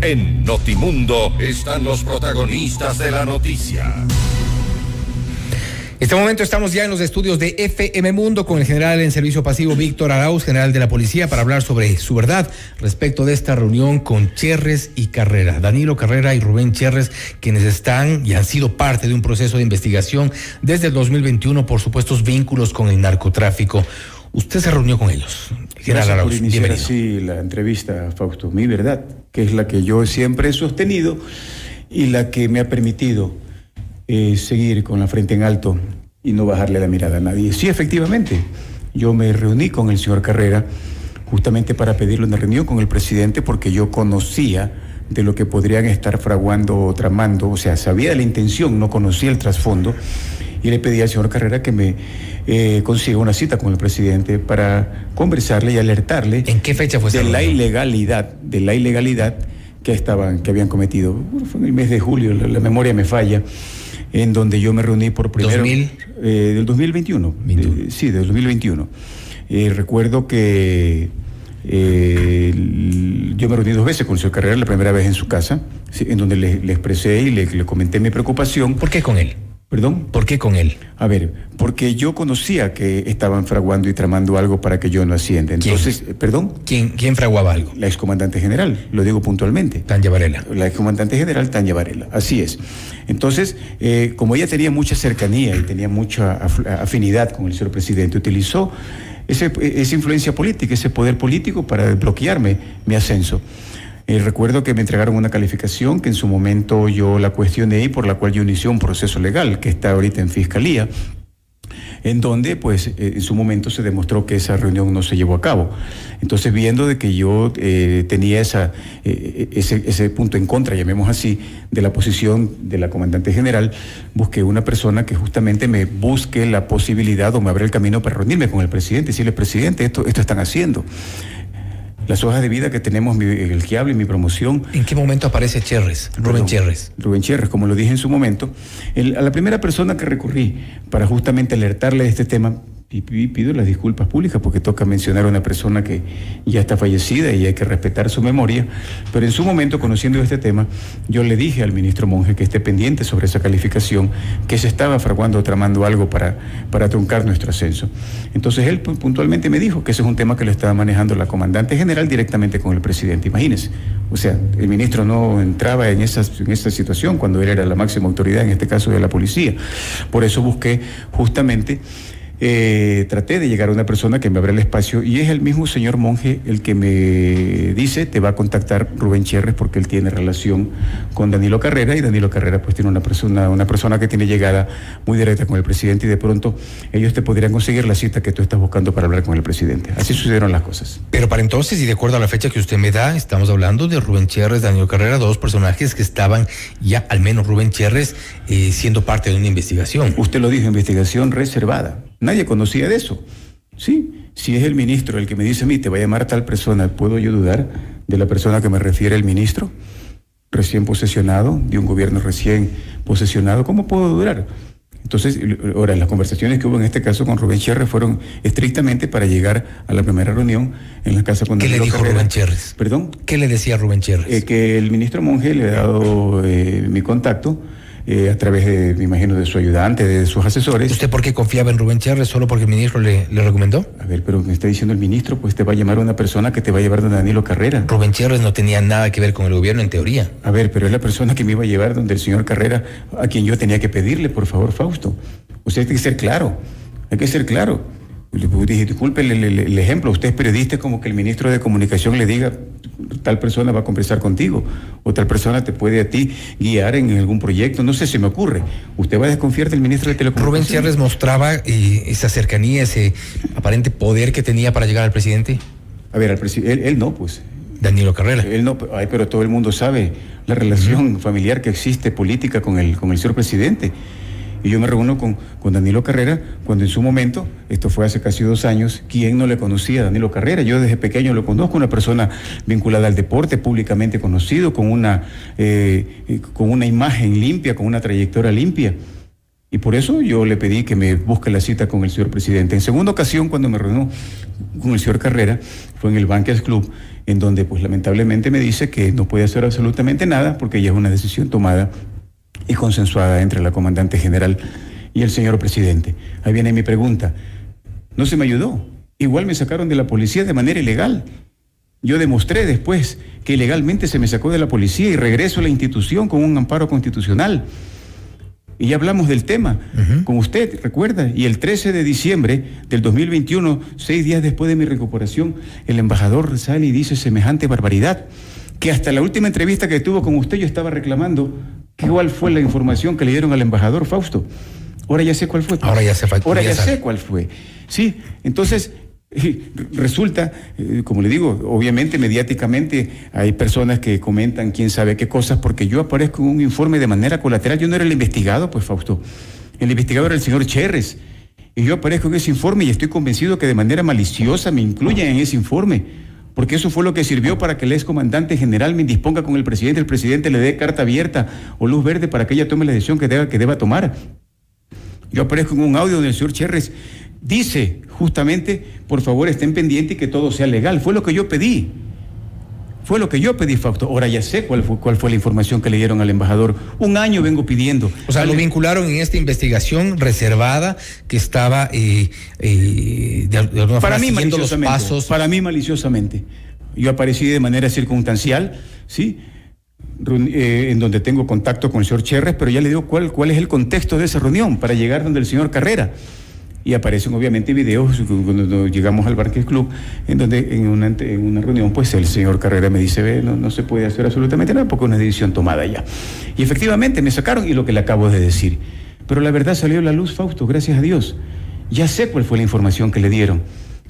En Notimundo están los protagonistas de la noticia. En este momento estamos ya en los estudios de FM Mundo con el general en servicio pasivo Víctor Arauz, general de la policía, para hablar sobre su verdad respecto de esta reunión con Cherres y Carrera. Danilo Carrera y Rubén Cherres, quienes están y han sido parte de un proceso de investigación desde el 2021 por supuestos vínculos con el narcotráfico. Usted se reunió con ellos. General Arauz, por iniciar así la entrevista, Fausto. Mi verdad, que es la que yo siempre he sostenido y la que me ha permitido seguir con la frente en alto y no bajarle la mirada a nadie. Sí, efectivamente, yo me reuní con el señor Carrera justamente para pedirle una reunión con el presidente porque yo conocía de lo que podrían estar fraguando o tramando, o sea, sabía de la intención, no conocía el trasfondo, y le pedí al señor Carrera que me consiga una cita con el presidente para conversarle y alertarle. ¿En qué fecha fue esa reunión? De la ilegalidad que habían cometido. Bueno, fue en el mes de julio, la memoria me falla, en donde yo me reuní por primero... del 2021. Sí, del 2021. Recuerdo que yo me reuní 2 veces con el señor Carrera, la primera vez en su casa, sí, en donde le expresé y le comenté mi preocupación. ¿Por qué con él? ¿Perdón? ¿Por qué con él? A ver, porque yo conocía que estaban fraguando y tramando algo para que yo no ascienda. Entonces, ¿perdón? ¿Quién fraguaba algo? La excomandante general, lo digo puntualmente. Tanya Varela. La excomandante general Tanya Varela, así es. Entonces, como ella tenía mucha cercanía y tenía mucha afinidad con el señor presidente, utilizó esa influencia política, ese poder político para bloquearme mi ascenso. Recuerdo que me entregaron una calificación que en su momento yo la cuestioné y por la cual yo inicié un proceso legal que está ahorita en fiscalía, en donde pues en su momento se demostró que esa reunión no se llevó a cabo. Entonces, viendo de que yo tenía ese punto en contra, llamemos así, de la posición de la comandante general, busqué una persona que justamente me busque la posibilidad o me abra el camino para reunirme con el presidente y decirle: presidente, esto están haciendo. Las hojas de vida que tenemos, el que habla y mi promoción. ¿En qué momento aparece Cherres? Rubén Cherres. Rubén Cherres, como lo dije en su momento. A la primera persona que recurrí para justamente alertarle de este tema, y pido las disculpas públicas porque toca mencionar a una persona que ya está fallecida y hay que respetar su memoria, pero en su momento, conociendo este tema, yo le dije al ministro Monge que esté pendiente sobre esa calificación, que se estaba fraguando o tramando algo para truncar nuestro ascenso. Entonces él puntualmente me dijo que ese es un tema que lo estaba manejando la comandante general directamente con el presidente. Imagínense, o sea, el ministro no entraba en esa situación cuando él era la máxima autoridad, en este caso de la policía. Por eso busqué justamente... traté de llegar a una persona que me abra el espacio y es el mismo señor Monge el que me dice: te va a contactar Rubén Cherres porque él tiene relación con Danilo Carrera y Danilo Carrera pues tiene una persona que tiene llegada muy directa con el presidente y de pronto ellos te podrían conseguir la cita que tú estás buscando para hablar con el presidente. Así sucedieron las cosas. Pero para entonces, y de acuerdo a la fecha que usted me da, estamos hablando de Rubén Cherres, Danilo Carrera, 2 personajes que estaban ya, al menos Rubén Cherres, siendo parte de una investigación. Usted lo dijo, investigación reservada. Nadie conocía de eso. Sí, si es el ministro el que me dice a mí, te va a llamar tal persona, ¿puedo yo dudar de la persona que me refiere el ministro? Recién posesionado, de un gobierno recién posesionado, ¿cómo puedo dudar? Entonces, ahora, las conversaciones que hubo en este caso con Rubén Cherres fueron estrictamente para llegar a la primera reunión en la casa con Danilo Carrera. ¿Qué le dijo Rubén Cherres? ¿Perdón? ¿Qué le decía Rubén Cherres? Que el ministro Monge le ha dado mi contacto a través de, me imagino, de su ayudante, de sus asesores. ¿Usted por qué confiaba en Rubén Cherres? ¿Solo porque el ministro le recomendó? A ver, pero me está diciendo el ministro, pues te va a llamar una persona que te va a llevar donde Danilo Carrera. Rubén Cherres no tenía nada que ver con el gobierno en teoría. A ver, pero es la persona que me iba a llevar donde el señor Carrera, a quien yo tenía que pedirle, por favor, Fausto. O sea, hay que ser claro, hay que ser claro. Dije, disculpe el ejemplo, usted es periodista, como que el ministro de Comunicación le diga: tal persona va a conversar contigo, o tal persona te puede a ti guiar en algún proyecto, no sé, se me ocurre. ¿Usted va a desconfiar del ministro de Telecomunicaciones? ¿Rubén Cherres mostraba esa cercanía, ese aparente poder que tenía para llegar al presidente? A ver, él no, pues. Danilo Carrera. Él no, pero todo el mundo sabe la relación familiar que existe, política, con el señor presidente. Y yo me reúno con Danilo Carrera cuando en su momento, esto fue hace casi 2 años, ¿quién no le conocía a Danilo Carrera? Yo desde pequeño lo conozco, una persona vinculada al deporte, públicamente conocido, con una imagen limpia, con una trayectoria limpia. Y por eso yo le pedí que me busque la cita con el señor presidente. En segunda ocasión, cuando me reuní con el señor Carrera, fue en el Banquets Club, en donde pues lamentablemente me dice que no puede hacer absolutamente nada porque ya es una decisión tomada y consensuada entre la comandante general y el señor presidente. Ahí viene mi pregunta. No se me ayudó. Igual me sacaron de la policía de manera ilegal. Yo demostré después que ilegalmente se me sacó de la policía y regreso a la institución con un amparo constitucional. Y ya hablamos del tema con usted, recuerda, y el 13 de diciembre del 2021, 6 días después de mi recuperación, el embajador sale y dice semejante barbaridad, que hasta la última entrevista que tuvo con usted yo estaba reclamando cuál fue la información que le dieron al embajador Fausto. Ahora ya sé cuál fue. Ahora ya sé cuál fue. Sí, entonces resulta, como le digo, obviamente mediáticamente hay personas que comentan quién sabe qué cosas, porque yo aparezco en un informe de manera colateral. Yo no era el investigado, pues, Fausto. El investigador era el señor Cherres. Y yo aparezco en ese informe y estoy convencido que de manera maliciosa me incluyen en ese informe, porque eso fue lo que sirvió para que el excomandante general me indisponga con el presidente le dé carta abierta o luz verde para que ella tome la decisión que deba tomar. Yo aparezco en un audio donde el señor Cherres dice justamente, por favor estén pendientes y que todo sea legal. Fue lo que yo pedí. Fausto. Ahora ya sé cuál fue la información que le dieron al embajador. Un año vengo pidiendo. O sea, lo vincularon en esta investigación reservada que estaba de alguna forma siguiendo los pasos. Para mí maliciosamente. Yo aparecí de manera circunstancial, ¿sí? En donde tengo contacto con el señor Cherres, pero ya le digo cuál es el contexto de esa reunión para llegar donde el señor Carrera. Y aparecen obviamente videos cuando llegamos al Banquets Club, en donde en una reunión pues el señor Carrera me dice, no se puede hacer absolutamente nada porque es una decisión tomada ya. Y efectivamente me sacaron, y lo que le acabo de decir. Pero la verdad salió a la luz, Fausto, gracias a Dios. Ya sé cuál fue la información que le dieron.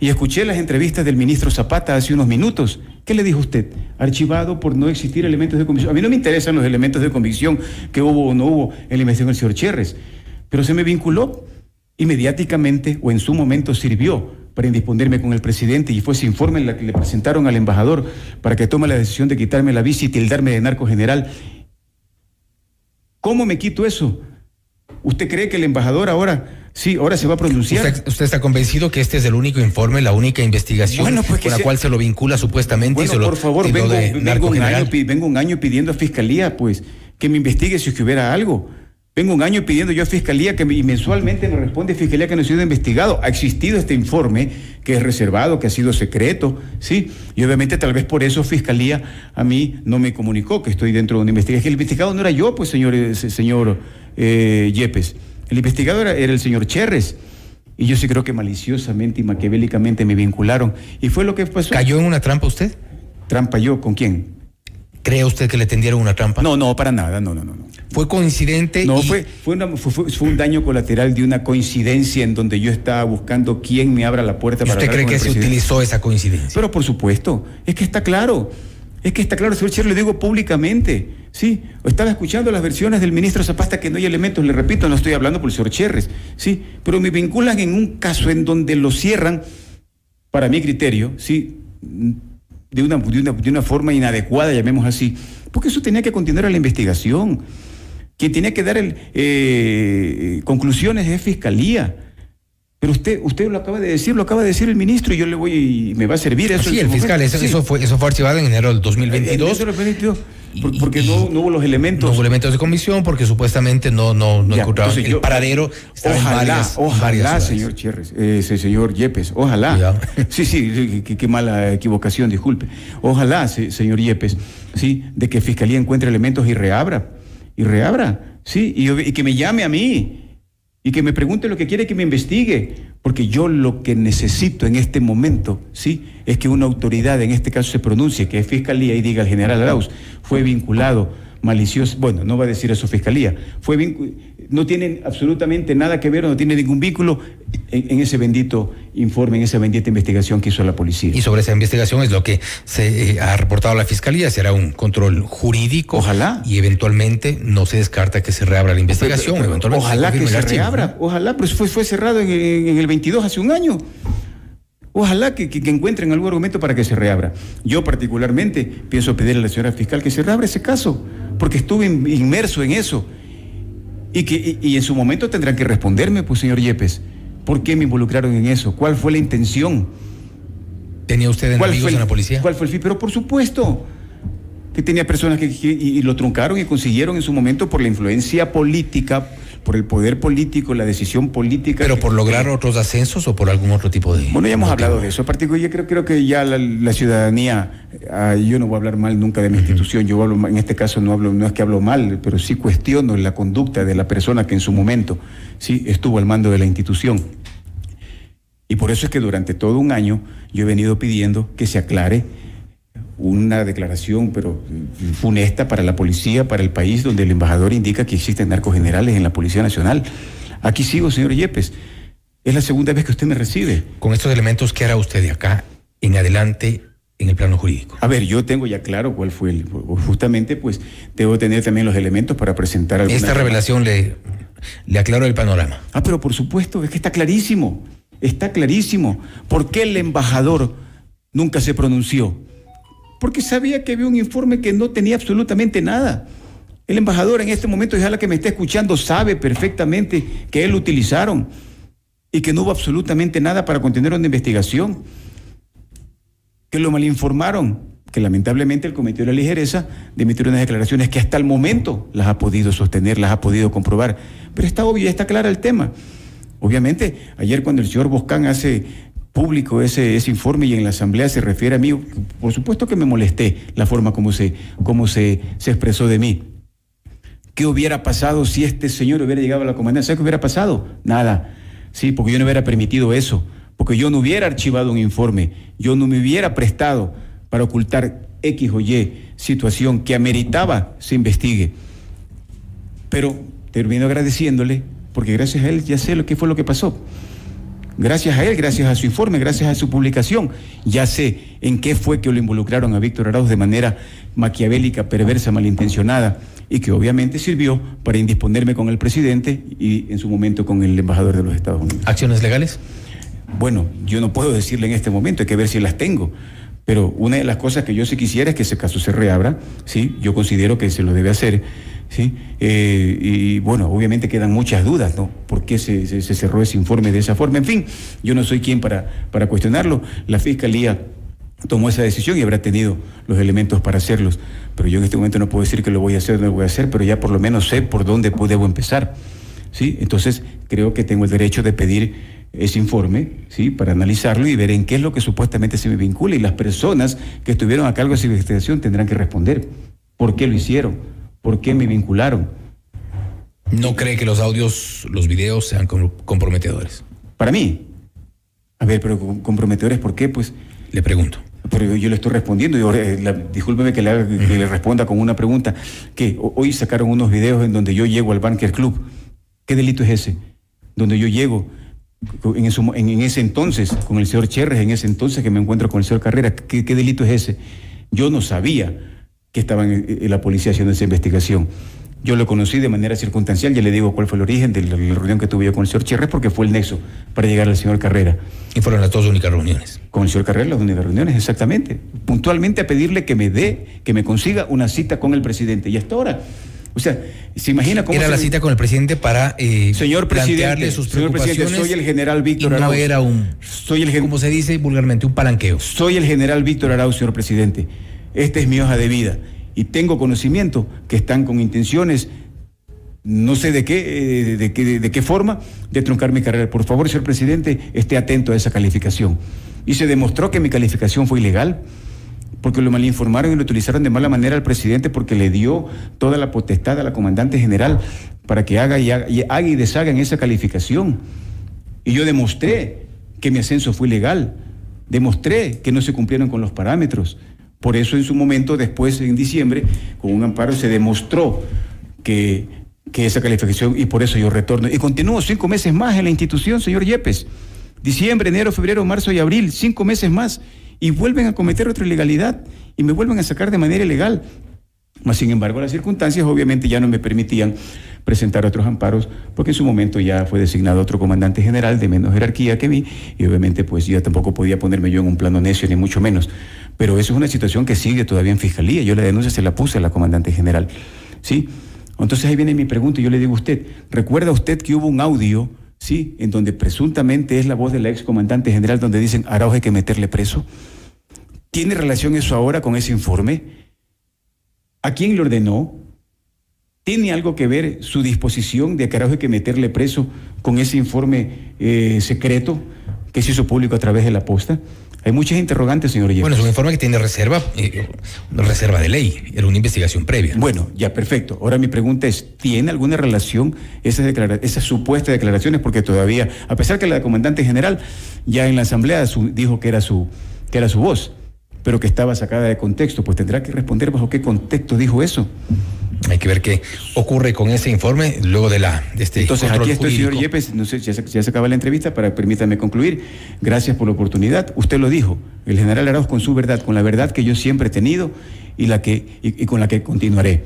Y escuché las entrevistas del ministro Zapata hace unos minutos. ¿Qué le dijo usted? Archivado por no existir elementos de convicción. A mí no me interesan los elementos de convicción que hubo o no hubo en la investigación del señor Cherres, pero se me vinculó y mediáticamente o en su momento sirvió para indisponerme con el presidente, y fue ese informe en la que le presentaron al embajador para que tome la decisión de quitarme la visa y tildarme de narco general. ¿Cómo me quito eso? ¿Usted cree que el embajador ahora se va a pronunciar? ¿Usted está convencido que este es el único informe, la única investigación con la cual se lo vincula supuestamente? Bueno, por favor, vengo un año pidiendo a Fiscalía pues que me investigue si es que hubiera algo. Vengo un año pidiendo yo a Fiscalía y mensualmente me responde Fiscalía que no ha sido investigado. Ha existido este informe que es reservado, que ha sido secreto, ¿sí? Y obviamente tal vez por eso Fiscalía a mí no me comunicó que estoy dentro de una investigación. El investigado no era yo, pues, señor Yepes. El investigador era el señor Cherres. Y yo sí creo que maliciosamente y maquiavélicamente me vincularon. ¿Y fue lo que pasó? ¿Cayó en una trampa usted? ¿Trampa yo? ¿Con quién? ¿Cree usted que le tendieron una trampa? No, para nada, no. ¿Fue coincidente? No, fue un daño colateral de una coincidencia en donde yo estaba buscando quién me abra la puerta para hablar con el presidente. ¿Usted cree que se utilizó esa coincidencia? Pero por supuesto, es que está claro, señor Cher, le digo públicamente, sí. Estaba escuchando las versiones del ministro Zapata que no hay elementos, le repito, no estoy hablando por el señor Cherres, sí, pero me vinculan en un caso en donde lo cierran, para mi criterio, sí, de una forma inadecuada, llamemos así, porque eso tenía que continuar a la investigación. Quien tenía que dar conclusiones es Fiscalía. Pero usted lo acaba de decir el ministro, y yo le voy y me va a servir eso. Sí, el fiscal, eso fue archivado en enero del 2022. Porque no hubo los elementos. No hubo elementos de comisión porque supuestamente no encontraron el paradero. Ojalá, señor Cherres, señor Yepes, ojalá. Sí, qué mala equivocación, disculpe. Ojalá, señor Yepes, sí, de que Fiscalía encuentre elementos y reabra, sí, y que me llame a mí. Y que me pregunte lo que quiere, que me investigue, porque yo lo que necesito en este momento, sí, es que una autoridad, en este caso se pronuncie, que es Fiscalía, y diga: el general Arauz fue vinculado malicioso, bueno, no va a decir eso Fiscalía, no tiene absolutamente nada que ver, no tiene ningún vínculo en ese bendito informe, en esa bendita investigación que hizo la policía. Y sobre esa investigación es lo que se ha reportado a la Fiscalía, será un control jurídico. Ojalá. Y eventualmente no se descarta que se reabra la investigación. Pero ojalá que se reabra, ojalá, pero fue cerrado en el 22 hace un año. Ojalá que encuentren algún argumento para que se reabra. Yo particularmente pienso pedirle a la señora fiscal que se reabra ese caso, porque estuve inmerso en eso. Y en su momento tendrán que responderme, pues, señor Yepes, ¿por qué me involucraron en eso? ¿Cuál fue la intención? ¿Tenía usted enemigos en la policía? ¿Cuál fue el fin? Pero por supuesto que tenía personas y lo truncaron y consiguieron en su momento por la influencia política, por el poder político, la decisión política. ¿Pero por lograr otros ascensos o por algún otro tipo de...? Bueno, ya hemos hablado de eso. A partir de hoy, creo que ya la ciudadanía, yo no voy a hablar mal nunca de mi institución, yo hablo, en este caso no es que hablo mal, pero sí cuestiono la conducta de la persona que en su momento sí estuvo al mando de la institución. Y por eso es que durante todo un año yo he venido pidiendo que se aclare una declaración, pero funesta para la policía, para el país, donde el embajador indica que existen narcogenerales en la Policía Nacional. Aquí sigo, señor Yepes. Es la segunda vez que usted me recibe. Con estos elementos, ¿qué hará usted de acá en adelante en el plano jurídico? A ver, yo tengo ya claro cuál fue justamente, pues, debo tener también los elementos para presentar alguna... Esta revelación le aclaró el panorama. Pero por supuesto, es que está clarísimo. Está clarísimo. ¿Por qué el embajador nunca se pronunció? Porque sabía que había un informe que no tenía absolutamente nada. El embajador en este momento, ojalá que me esté escuchando, sabe perfectamente que él lo utilizaron y que no hubo absolutamente nada para contener una investigación, que lo malinformaron, que lamentablemente él cometió la ligereza de emitir unas declaraciones que hasta el momento las ha podido sostener, las ha podido comprobar. Pero está obvio, está claro el tema. Obviamente, ayer cuando el señor Boscán hace público ese informe y en la asamblea se refiere a mí, por supuesto que me molesté la forma como se expresó de mí. ¿Qué hubiera pasado si este señor hubiera llegado a la comandancia? ¿Sabe qué hubiera pasado? Nada. Sí, porque yo no hubiera permitido eso, porque yo no hubiera archivado un informe, yo no me hubiera prestado para ocultar X o Y situación que ameritaba se investigue. Pero termino agradeciéndole, porque gracias a él ya sé qué fue lo que pasó. Gracias a él, gracias a su informe, gracias a su publicación, ya sé en qué fue que lo involucraron a Víctor Arauz de manera maquiavélica, perversa, malintencionada, y que obviamente sirvió para indisponerme con el presidente y en su momento con el embajador de los Estados Unidos. ¿Acciones legales? Bueno, yo no puedo decirle en este momento, hay que ver si las tengo. Pero una de las cosas que yo sí quisiera es que ese caso se reabra, ¿sí? Yo considero que se lo debe hacer, ¿sí? Y bueno, obviamente quedan muchas dudas, ¿no? ¿Por qué se cerró ese informe de esa forma? En fin, yo no soy quien para cuestionarlo. La Fiscalía tomó esa decisión y habrá tenido los elementos para hacerlos. Pero yo en este momento no puedo decir que lo voy a hacer o no lo voy a hacer, pero ya por lo menos sé por dónde debo empezar, ¿sí? Entonces, creo que tengo el derecho de pedir ese informe, ¿sí? Para analizarlo y ver en qué es lo que supuestamente se me vincula, y las personas que estuvieron a cargo de esa investigación tendrán que responder. ¿Por qué lo hicieron? ¿Por qué me vincularon? ¿No cree que los audios, los videos sean comprometedores? Para mí. A ver, pero comprometedores, ¿por qué? Pues le pregunto. Pero yo le estoy respondiendo, discúlpeme que le responda con una pregunta, que hoy sacaron unos videos en donde yo llego al Banker Club. ¿Qué delito es ese? Donde yo llego en ese entonces, con el señor Cherres, en ese entonces que me encuentro con el señor Carrera. ¿Qué delito es ese? Yo no sabía que estaban en la policía haciendo esa investigación. Yo lo conocí de manera circunstancial, ya le digo cuál fue el origen de la reunión que tuve yo con el señor Cherres, porque fue el nexo para llegar al señor Carrera. ¿Y fueron las dos únicas reuniones? Con el señor Carrera las únicas reuniones, exactamente. Puntualmente a pedirle que me consiga una cita con el presidente. Y hasta ahora, o sea, ¿se imagina cómo era la cita con el presidente para señor plantearle sus preocupaciones? Señor presidente, soy el general Víctor Arauz. No era como se dice vulgarmente, un palanqueo. Soy el general Víctor Arauz, señor presidente. Esta es mi hoja de vida y tengo conocimiento que están con intenciones, no sé de qué forma, de truncar mi carrera. Por favor, señor presidente, esté atento a esa calificación. Y se demostró que mi calificación fue ilegal, porque lo malinformaron y lo utilizaron de mala manera al presidente, porque le dio toda la potestad a la comandante general para que haga y deshaga en esa calificación. Y yo demostré que mi ascenso fue ilegal, demostré que no se cumplieron con los parámetros. Por eso en su momento, después en diciembre, con un amparo se demostró que esa calificación, y por eso yo retorno. Y continúo 5 meses más en la institución, señor Yepes. Diciembre, enero, febrero, marzo y abril, 5 meses más. Y vuelven a cometer otra ilegalidad y me vuelven a sacar de manera ilegal. Mas, sin embargo, las circunstancias obviamente ya no me permitían presentar otros amparos, porque en su momento ya fue designado otro comandante general de menos jerarquía que mí, y obviamente pues ya tampoco podía ponerme yo en un plano necio, ni mucho menos. Pero eso es una situación que sigue todavía en fiscalía. Yo la denuncia se la puse a la comandante general, ¿sí? Entonces ahí viene mi pregunta y yo le digo a usted, ¿recuerda usted que hubo un audio, sí, en donde presuntamente es la voz de la excomandante general donde dicen Arauz hay que meterle preso? ¿Tiene relación eso ahora con ese informe? ¿A quién le ordenó? ¿Tiene algo que ver su disposición de que Arauz hay que meterle preso con ese informe secreto que se hizo público a través de la posta? Hay muchas interrogantes, señor Yepes. Bueno, es un informe que tiene reserva, una reserva de ley, era una investigación previa. Bueno, ya, perfecto. Ahora mi pregunta es, ¿tiene alguna relación esas supuestas declaraciones? Porque todavía, a pesar que la comandante general ya en la asamblea dijo que era su voz, pero que estaba sacada de contexto, pues tendrá que responder bajo qué contexto dijo eso. Hay que ver qué ocurre con ese informe luego de este Entonces aquí estoy, jurídico. señor Yepes, no sé, ya se acaba la entrevista, permítame concluir. Gracias por la oportunidad. Usted lo dijo, el general Arauz con su verdad, con la verdad que yo siempre he tenido y con la que continuaré.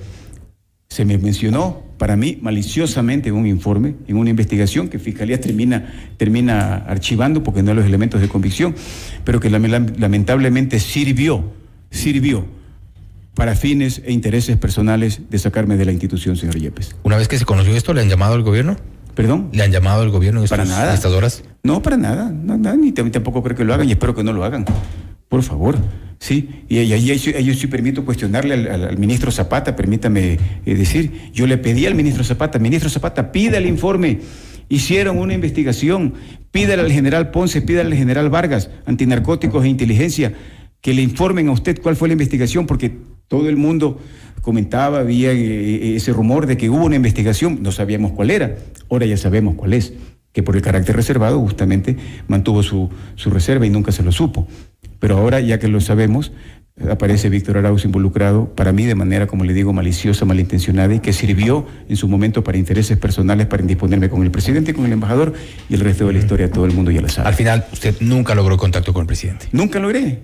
Se me mencionó, para mí, maliciosamente en un informe, en una investigación que Fiscalía termina archivando porque no hay los elementos de convicción, pero que lamentablemente sirvió para fines e intereses personales de sacarme de la institución, señor Yepes. Una vez que se conoció esto, ¿le han llamado al gobierno? ¿Perdón? ¿Le han llamado al gobierno en estas horas? No, para nada, ni tampoco creo que lo hagan y espero que no lo hagan. Por favor, sí. Y ahí yo sí permito cuestionarle al ministro Zapata, permítame decir, yo le pedí al ministro Zapata, pida el informe. Hicieron una investigación, pídale al general Ponce, pídale al general Vargas, antinarcóticos e inteligencia, que le informen a usted cuál fue la investigación, porque todo el mundo comentaba, había ese rumor de que hubo una investigación, no sabíamos cuál era, ahora ya sabemos cuál es, que por el carácter reservado justamente mantuvo su reserva y nunca se lo supo. Pero ahora, ya que lo sabemos, aparece Víctor Arauz involucrado, para mí de manera, como le digo, maliciosa, malintencionada, y que sirvió en su momento para intereses personales, para indisponerme con el presidente, con el embajador, y el resto de la historia todo el mundo ya lo sabe. Al final, usted nunca logró contacto con el presidente. Nunca logré.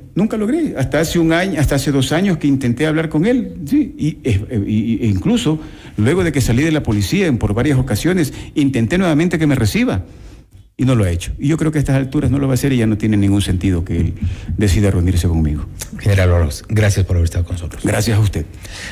Hasta hace un año, hasta hace 2 años que intenté hablar con él, sí, e incluso luego de que salí de la policía por varias ocasiones, intenté nuevamente que me reciba. Y no lo ha hecho. Y yo creo que a estas alturas no lo va a hacer y ya no tiene ningún sentido que él decida reunirse conmigo. General Arauz, gracias por haber estado con nosotros. Gracias a usted.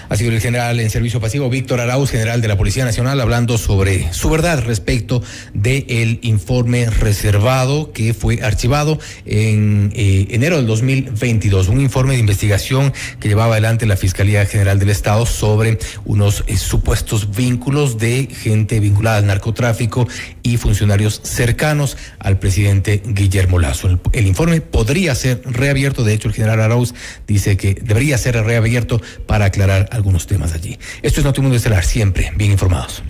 Ha sido el general en servicio pasivo, Víctor Arauz, general de la Policía Nacional, hablando sobre su verdad respecto del informe reservado que fue archivado en enero del 2022. Un informe de investigación que llevaba adelante la Fiscalía General del Estado sobre unos supuestos vínculos de gente vinculada al narcotráfico y funcionarios cercanos al presidente Guillermo Lasso. El informe podría ser reabierto, de hecho el general Arauz dice que debería ser reabierto para aclarar algunos temas allí. Esto es Notimundo Estelar, siempre bien informados.